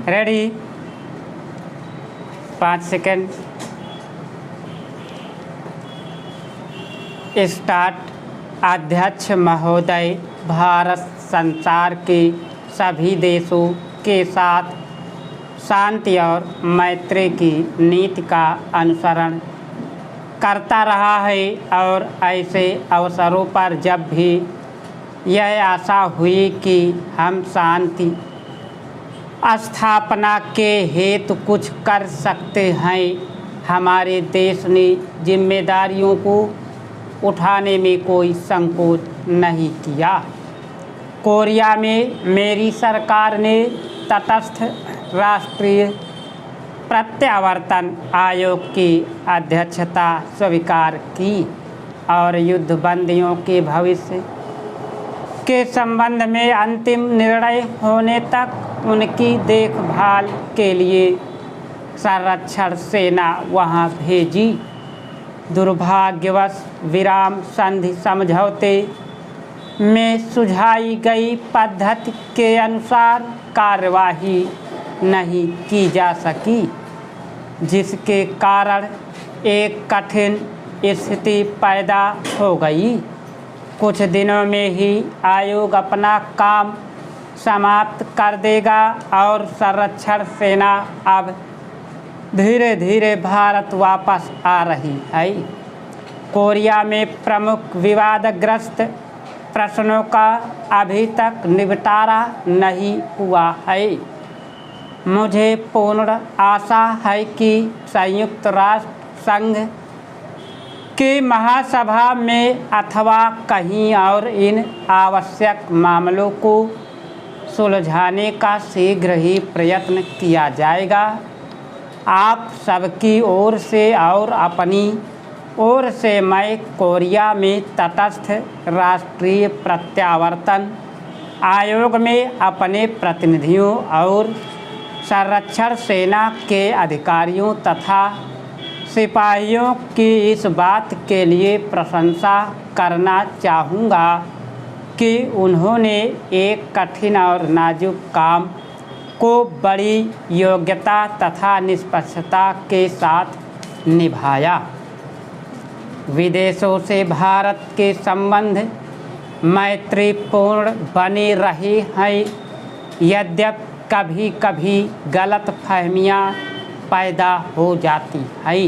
Ready 5 second start. अध्यक्ष महोदय, भारत संसार के सभी देशों के साथ शांति और मैत्री की नीति का अनुसरण करता रहा है और ऐसे अवसरों पर जब भी यह आशा हुई कि हम शांति स्थापना के हेतु कुछ कर सकते हैं, हमारे देश ने जिम्मेदारियों को उठाने में कोई संकोच नहीं किया। कोरिया में मेरी सरकार ने तटस्थ राष्ट्रीय प्रत्यावर्तन आयोग की अध्यक्षता स्वीकार की और युद्धबंदियों के भविष्य के संबंध में अंतिम निर्णय होने तक उनकी देखभाल के लिए संरक्षण सेना वहां भेजी। दुर्भाग्यवश विराम संधि समझौते में सुझाई गई पद्धति के अनुसार कार्यवाही नहीं की जा सकी, जिसके कारण एक कठिन स्थिति पैदा हो गई। कुछ दिनों में ही आयोग अपना काम समाप्त कर देगा और संरक्षण सेना अब धीरे धीरे भारत वापस आ रही है। कोरिया में प्रमुख विवादग्रस्त प्रश्नों का अभी तक निपटारा नहीं हुआ है। मुझे पूर्ण आशा है कि संयुक्त राष्ट्र संघ की महासभा में अथवा कहीं और इन आवश्यक मामलों को सुलझाने का शीघ्र ही प्रयत्न किया जाएगा। आप सबकी ओर से और अपनी ओर से मैं कोरिया में तटस्थ राष्ट्रीय प्रत्यावर्तन आयोग में अपने प्रतिनिधियों और संरक्षण सेना के अधिकारियों तथा सिपाहियों की इस बात के लिए प्रशंसा करना चाहूँगा कि उन्होंने एक कठिन और नाजुक काम को बड़ी योग्यता तथा निष्पक्षता के साथ निभाया। विदेशों से भारत के संबंध मैत्रीपूर्ण बने रहे हैं, यद्यपि कभी कभी गलतफहमियां पैदा हो जाती है।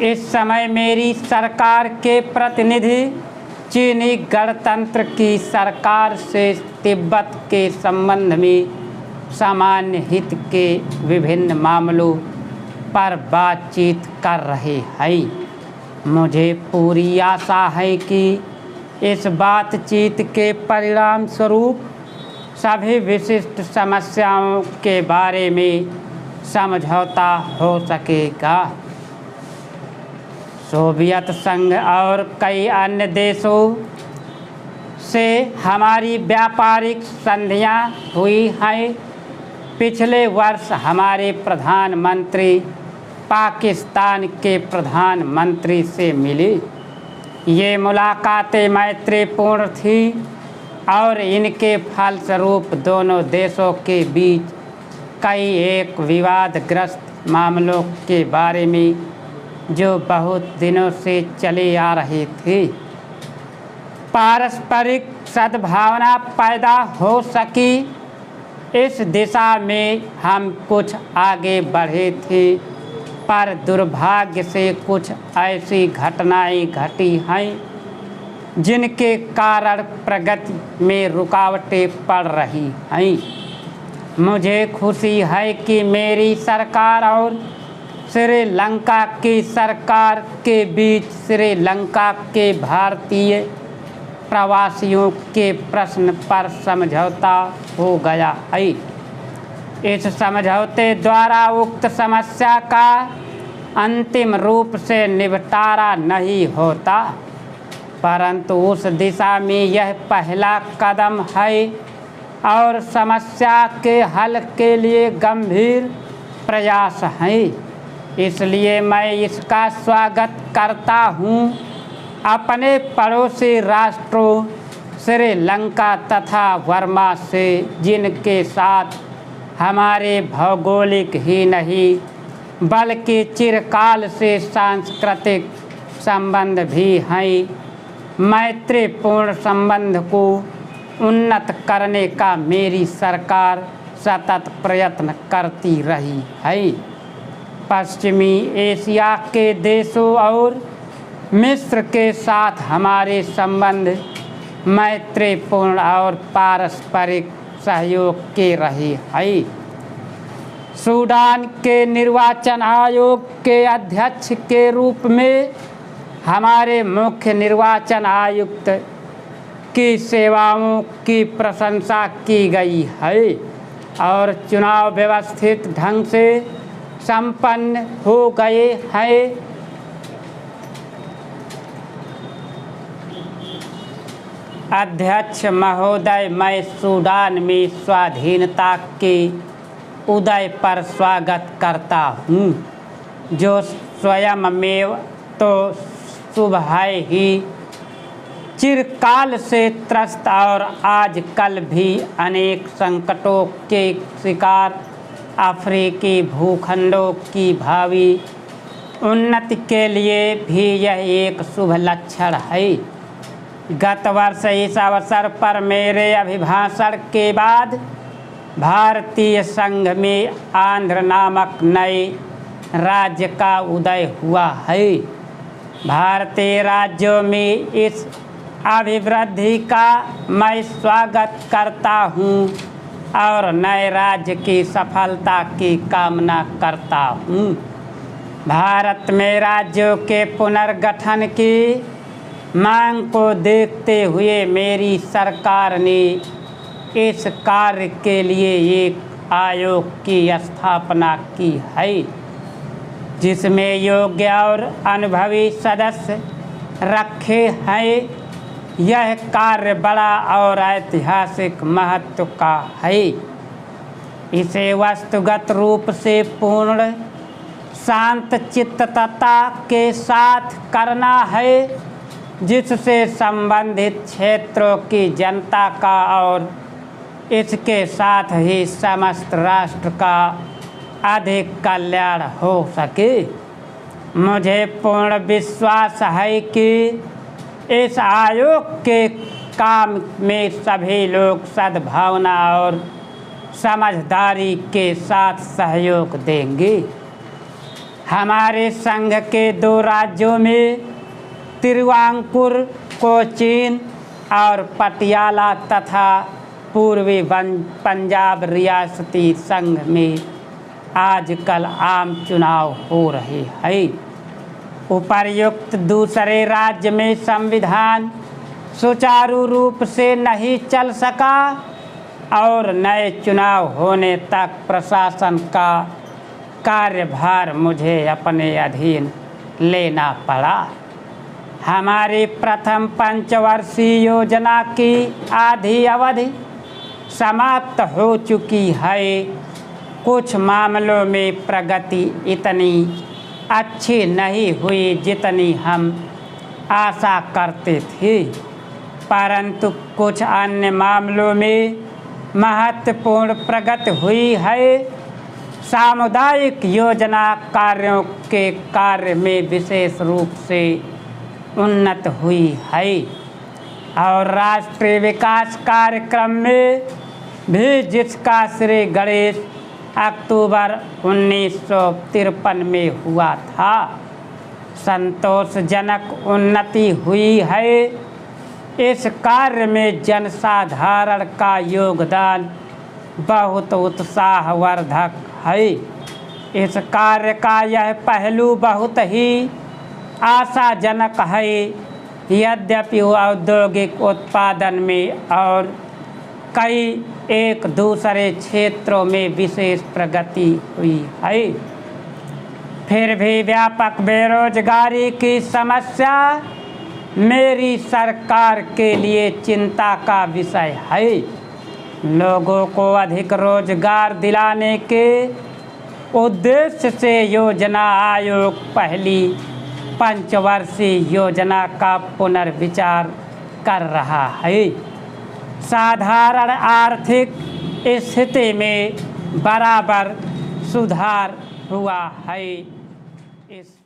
इस समय मेरी सरकार के प्रतिनिधि चीनी गणतंत्र की सरकार से तिब्बत के संबंध में सामान्य हित के विभिन्न मामलों पर बातचीत कर रहे हैं। मुझे पूरी आशा है कि इस बातचीत के परिणाम स्वरूप सभी विशिष्ट समस्याओं के बारे में समझौता हो सकेगा। सोवियत संघ और कई अन्य देशों से हमारी व्यापारिक संधियां हुई हैं। पिछले वर्ष हमारे प्रधानमंत्री पाकिस्तान के प्रधानमंत्री से मिली। ये मुलाकातें मैत्रीपूर्ण थी और इनके फलस्वरूप दोनों देशों के बीच कई एक विवादग्रस्त मामलों के बारे में जो बहुत दिनों से चले आ रहे थे, पारस्परिक सद्भावना पैदा हो सकी। इस दिशा में हम कुछ आगे बढ़े थे, पर दुर्भाग्य से कुछ ऐसी घटनाएं घटी हैं जिनके कारण प्रगति में रुकावटें पड़ रही हैं। मुझे खुशी है कि मेरी सरकार और श्रीलंका की सरकार के बीच श्रीलंका के भारतीय प्रवासियों के प्रश्न पर समझौता हो गया है। इस समझौते द्वारा उक्त समस्या का अंतिम रूप से निपटारा नहीं होता, परंतु उस दिशा में यह पहला कदम है और समस्या के हल के लिए गंभीर प्रयास है। इसलिए मैं इसका स्वागत करता हूँ। अपने पड़ोसी राष्ट्रों श्रीलंका तथा वर्मा से, जिनके साथ हमारे भौगोलिक ही नहीं बल्कि चिरकाल से सांस्कृतिक संबंध भी हैं। मैत्रीपूर्ण संबंध को उन्नत करने का मेरी सरकार सतत प्रयत्न करती रही है। पश्चिमी एशिया के देशों और मिस्र के साथ हमारे संबंध मैत्रीपूर्ण और पारस्परिक सहयोग के रहे हैं। सूडान के निर्वाचन आयोग के अध्यक्ष के रूप में हमारे मुख्य निर्वाचन आयुक्त की सेवाओं की प्रशंसा की गई है और चुनाव व्यवस्थित ढंग से संपन्न हो गए हैं। अध्यक्ष महोदय, मैं सूडान में स्वाधीनता के उदय पर स्वागत करता हूँ, जो स्वयं में तो शुभ है ही, चिरकाल से त्रस्त और आजकल भी अनेक संकटों के शिकार अफ्रीकी भूखंडों की भावी उन्नति के लिए भी यह एक शुभ लक्षण है। गत वर्ष इस अवसर पर मेरे अभिभाषण के बाद भारतीय संघ में आंध्र नामक नए राज्य का उदय हुआ है। भारतीय राज्यों में इस अभिवृद्धि का मैं स्वागत करता हूँ और नए राज्य की सफलता की कामना करता हूँ। भारत में राज्यों के पुनर्गठन की मांग को देखते हुए मेरी सरकार ने इस कार्य के लिए एक आयोग की स्थापना की है, जिसमें योग्य और अनुभवी सदस्य रखे हैं। यह कार्य बड़ा और ऐतिहासिक महत्व का है। इसे वस्तुगत रूप से पूर्ण शांत चित्तता के साथ करना है, जिससे संबंधित क्षेत्रों की जनता का और इसके साथ ही समस्त राष्ट्र का अधिक कल्याण हो सके। मुझे पूर्ण विश्वास है कि इस आयोग के काम में सभी लोग सद्भावना और समझदारी के साथ सहयोग देंगे। हमारे संघ के 2 राज्यों में तिरुवांकुर, कोचीन और पटियाला तथा पूर्वी पंजाब रियासती संघ में आजकल आम चुनाव हो रहे हैं। उपर्युक्त दूसरे राज्य में संविधान सुचारू रूप से नहीं चल सका और नए चुनाव होने तक प्रशासन का कार्यभार मुझे अपने अधीन लेना पड़ा। हमारी प्रथम पंचवर्षीय योजना की आधी अवधि समाप्त हो चुकी है। कुछ मामलों में प्रगति इतनी अच्छी नहीं हुई जितनी हम आशा करते थे, परंतु कुछ अन्य मामलों में महत्वपूर्ण प्रगति हुई है। सामुदायिक योजना कार्यों के कार्य में विशेष रूप से उन्नत हुई है और राष्ट्रीय विकास कार्यक्रम में भी, जिसका श्री गणेश अक्टूबर 1953 में हुआ था, संतोषजनक उन्नति हुई है। इस कार्य में जनसाधारण का योगदान बहुत उत्साहवर्धक है। इस कार्य का यह पहलू बहुत ही आशाजनक है। यद्यपि औद्योगिक उत्पादन में और कई एक दूसरे क्षेत्रों में विशेष प्रगति हुई है, फिर भी व्यापक बेरोजगारी की समस्या मेरी सरकार के लिए चिंता का विषय है। लोगों को अधिक रोजगार दिलाने के उद्देश्य से योजना आयोग पहली पंचवर्षीय योजना का पुनर्विचार कर रहा है। साधारण आर्थिक स्थिति में बराबर सुधार हुआ है। इस